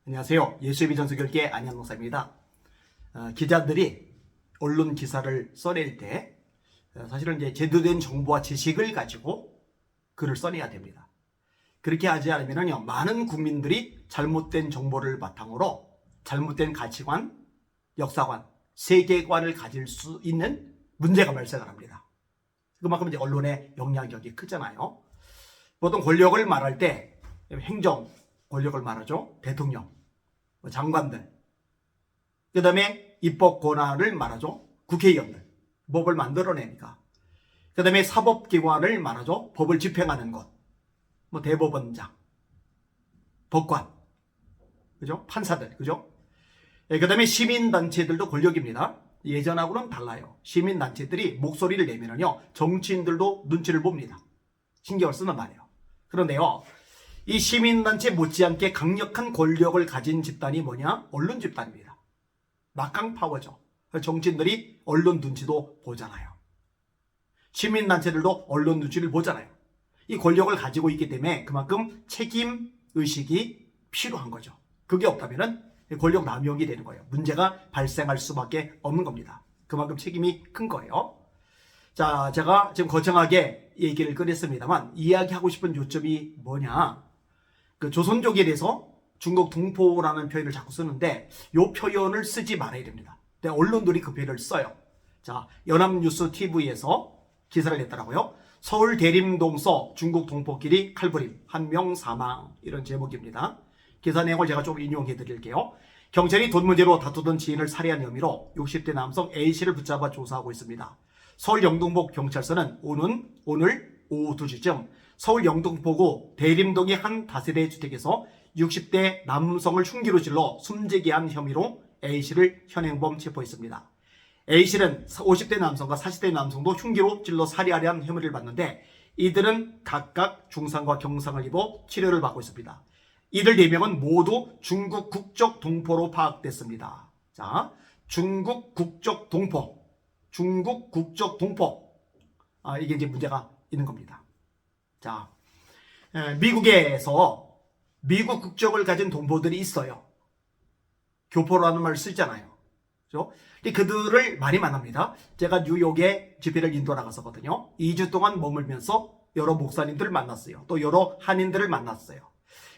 안녕하세요. 예수의 비전 설교회 안현 목사입니다. 기자들이 언론 기사를 써낼 때 사실은 이제 제대로 된 정보와 지식을 가지고 글을 써내야 됩니다. 그렇게 하지 않으면요, 많은 국민들이 잘못된 정보를 바탕으로 잘못된 가치관, 역사관, 세계관을 가질 수 있는 문제가 발생을 합니다. 그만큼 이제 언론의 영향력이 크잖아요. 보통 권력을 말할 때 행정 권력을 말하죠. 대통령, 장관들, 그 다음에 입법 권한을 말하죠. 국회의원들, 법을 만들어내니까. 그 다음에 사법기관을 말하죠. 법을 집행하는 것, 대법원장, 법관, 그죠? 판사들, 그죠? 그 다음에 시민단체들도 권력입니다. 예전하고는 달라요. 시민단체들이 목소리를 내면은요, 정치인들도 눈치를 봅니다. 신경을 쓰는 말이에요. 그런데요, 이 시민단체 못지않게 강력한 권력을 가진 집단이 뭐냐? 언론 집단입니다. 막강 파워죠. 정치인들이 언론 눈치도 보잖아요. 시민단체들도 언론 눈치를 보잖아요. 이 권력을 가지고 있기 때문에 그만큼 책임의식이 필요한 거죠. 그게 없다면 권력 남용이 되는 거예요. 문제가 발생할 수밖에 없는 겁니다. 그만큼 책임이 큰 거예요. 자, 제가 지금 거창하게 얘기를 꺼냈습니다만 이야기하고 싶은 요점이 뭐냐? 그 조선족에 대해서 중국 동포라는 표현을 자꾸 쓰는데 이 표현을 쓰지 말아야 됩니다. 근데 언론들이 그 표현을 써요. 자, 연합뉴스 TV에서 기사를 냈더라고요. 서울 대림동서 중국 동포끼리 칼부림, 한 명 사망, 이런 제목입니다. 기사 내용을 제가 좀 인용해 드릴게요. 경찰이 돈 문제로 다투던 지인을 살해한 혐의로 60대 남성 A씨를 붙잡아 조사하고 있습니다. 서울 영등포 경찰서는 오늘 오후 2시쯤 서울 영등포구 대림동의 한 다세대 주택에서 60대 남성을 흉기로 찔러 숨지게 한 혐의로 A씨를 현행범 체포했습니다. A씨는 50대 남성과 40대 남성도 흉기로 찔러 살해하려 한 혐의를 받는데 이들은 각각 중상과 경상을 입어 치료를 받고 있습니다. 이들 4명은 모두 중국 국적 동포로 파악됐습니다. 자, 중국 국적 동포. 이게 이제 문제가 있는 겁니다. 자, 미국에서 미국 국적을 가진 동포들이 있어요. 교포라는 말을 쓰잖아요. 그렇죠? 그들을 많이 만납니다. 제가 뉴욕에 집회를 인도 나갔었거든요. 2주 동안 머물면서 여러 목사님들을 만났어요. 또 여러 한인들을 만났어요.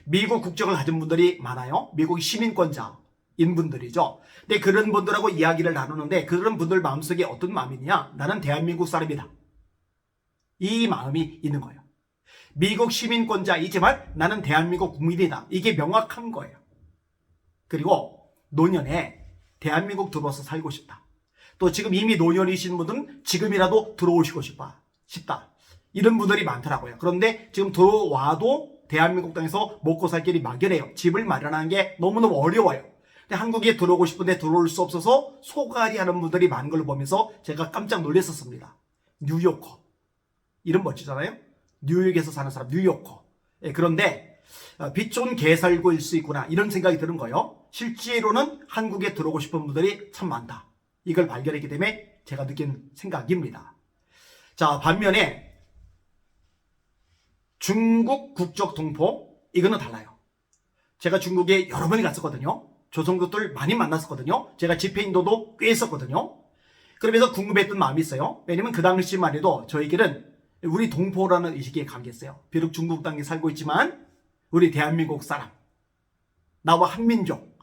미국 국적을 가진 분들이 많아요. 미국 시민권자인 분들이죠. 근데 그런 분들하고 이야기를 나누는데 그런 분들 마음속에 어떤 마음이냐? 나는 대한민국 사람이다. 이 마음이 있는 거예요. 미국 시민권자이지만 나는 대한민국 국민이다. 이게 명확한 거예요. 그리고 노년에 대한민국 들어와서 살고 싶다. 또 지금 이미 노년이신 분들은 지금이라도 들어오시고 싶다. 이런 분들이 많더라고요. 그런데 지금 들어와도 대한민국 땅에서 먹고 살 길이 막연해요. 집을 마련하는 게 너무너무 어려워요. 근데 한국에 들어오고 싶은데 들어올 수 없어서 소갈이 하는 분들이 많은 걸 보면서 제가 깜짝 놀랐었습니다. 뉴요커. 이름 멋지잖아요? 뉴욕에서 사는 사람, 뉴요커. 그런데 빛 좋은 개살구일 수 있구나, 이런 생각이 드는 거예요. 실제로는 한국에 들어오고 싶은 분들이 참 많다. 이걸 발견했기 때문에 제가 느낀 생각입니다. 자, 반면에 중국 국적 동포, 이거는 달라요. 제가 중국에 여러 번 갔었거든요. 조선족들 많이 만났었거든요. 제가 집회 인도도 꽤 했었거든요. 그러면서 궁금했던 마음이 있어요. 왜냐면 그 당시만 해도 저에게는 우리 동포라는 의식이 강했어요. 비록 중국 땅에 살고 있지만 우리 대한민국 사람, 나와 한민족,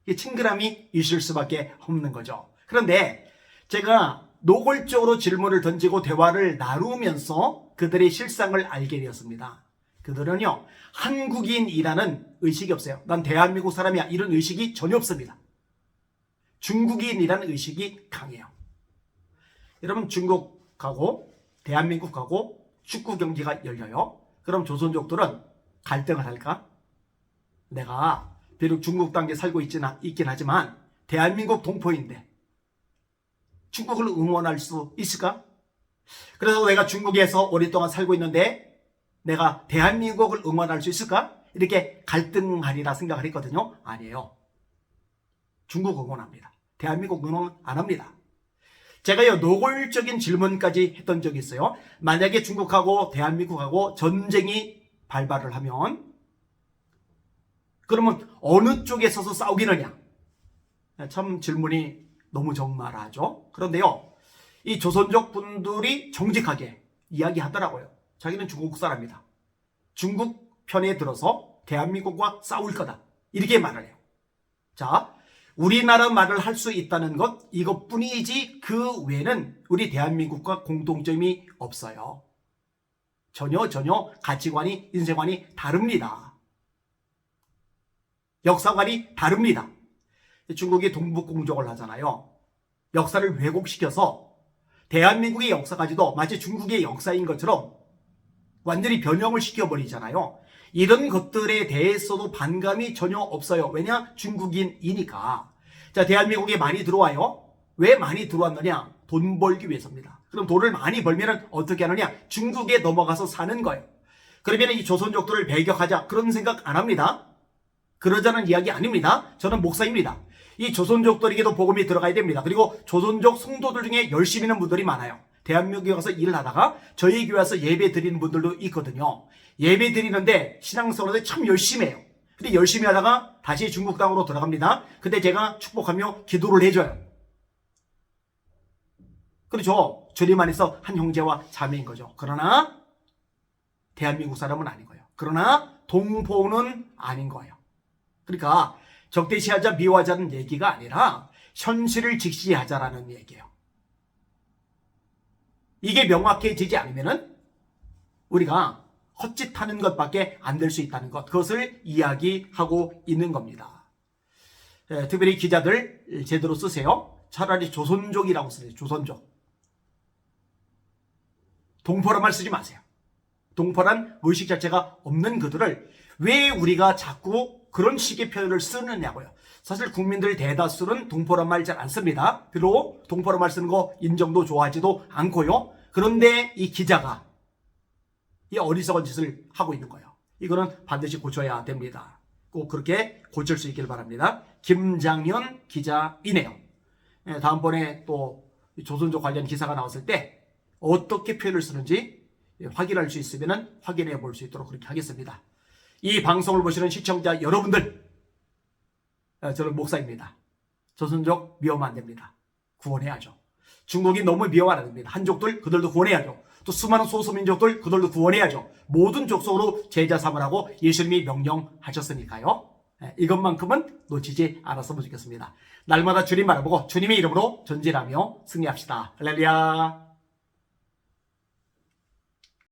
친근함이 있을 수밖에 없는 거죠. 그런데 제가 노골적으로 질문을 던지고 대화를 나누면서 그들의 실상을 알게 되었습니다. 그들은요, 한국인이라는 의식이 없어요. 난 대한민국 사람이야, 이런 의식이 전혀 없습니다. 중국인이라는 의식이 강해요. 여러분, 중국하고 대한민국하고 축구 경기가 열려요. 그럼 조선족들은 갈등을 할까? 내가 비록 중국 땅에 살고 있긴 하지만 대한민국 동포인데 중국을 응원할 수 있을까? 그래서 내가 중국에서 오랫동안 살고 있는데 내가 대한민국을 응원할 수 있을까? 이렇게 갈등하리라 생각을 했거든요. 아니에요. 중국 응원합니다. 대한민국 응원 안 합니다. 제가요, 노골적인 질문까지 했던 적이 있어요. 만약에 중국하고 대한민국하고 전쟁이 발발을 하면 그러면 어느 쪽에 서서 싸우기느냐? 참 질문이 너무 적나라하죠. 그런데요, 이 조선족 분들이 정직하게 이야기하더라고요. 자기는 중국 사람이다. 중국 편에 들어서 대한민국과 싸울 거다. 이렇게 말을 해요. 자, 우리나라 말을 할 수 있다는 것 이것뿐이지 그 외에는 우리 대한민국과 공통점이 없어요. 전혀 가치관이, 인생관이 다릅니다. 역사관이 다릅니다. 중국이 동북공정을 하잖아요. 역사를 왜곡시켜서 대한민국의 역사까지도 마치 중국의 역사인 것처럼 완전히 변형을 시켜버리잖아요. 이런 것들에 대해서도 반감이 전혀 없어요. 왜냐? 중국인이니까. 자, 대한민국에 많이 들어와요. 왜 많이 들어왔느냐? 돈 벌기 위해서입니다. 그럼 돈을 많이 벌면 어떻게 하느냐? 중국에 넘어가서 사는 거예요. 그러면 이 조선족들을 배격하자 그런 생각 안 합니다. 그러자는 이야기 아닙니다. 저는 목사입니다. 이 조선족들에게도 복음이 들어가야 됩니다. 그리고 조선족 성도들 중에 열심히 있는 분들이 많아요. 대한민국에 가서 일을 하다가 저희 교회 와서 예배 드리는 분들도 있거든요. 예배 드리는데 신앙생활을 참 열심히 해요. 근데 열심히 하다가 다시 중국 땅으로 들어갑니다. 근데 제가 축복하며 기도를 해줘요. 그렇죠. 주님 안에서 한 형제와 자매인 거죠. 그러나 대한민국 사람은 아닌 거예요. 그러나 동포는 아닌 거예요. 그러니까 적대시하자 미워하자는 얘기가 아니라 현실을 직시하자라는 얘기예요. 이게 명확해지지 않으면은 우리가 헛짓하는 것밖에 안 될 수 있다는 것, 그것을 이야기하고 있는 겁니다. 특별히 기자들 제대로 쓰세요. 차라리 조선족이라고 쓰세요. 조선족. 동포란 말 쓰지 마세요. 동포란 의식 자체가 없는 그들을 왜 우리가 자꾸 그런 식의 표현을 쓰느냐고요. 사실 국민들 대다수는 동포란 말 잘 안 씁니다. 비록 동포란 말 쓰는 거 인정도 좋아하지도 않고요. 그런데 이 기자가 이 어리석은 짓을 하고 있는 거예요. 이거는 반드시 고쳐야 됩니다. 꼭 그렇게 고칠 수 있길 바랍니다. 김장현 기자이네요. 다음번에 또 조선족 관련 기사가 나왔을 때 어떻게 표현을 쓰는지 확인할 수 있으면 확인해 볼 수 있도록 그렇게 하겠습니다. 이 방송을 보시는 시청자 여러분들, 저는 목사입니다. 조선족 미워하면 안 됩니다. 구원해야죠. 중국이 너무 미워하면 안 됩니다. 한족들, 그들도 구원해야죠. 또 수많은 소수민족들, 그들도 구원해야죠. 모든 족속으로 제자 삼으라고 예수님이 명령하셨으니까요. 이것만큼은 놓치지 않았으면 좋겠습니다. 날마다 주님 바라보고 주님의 이름으로 전진하며 승리합시다. 할렐루야.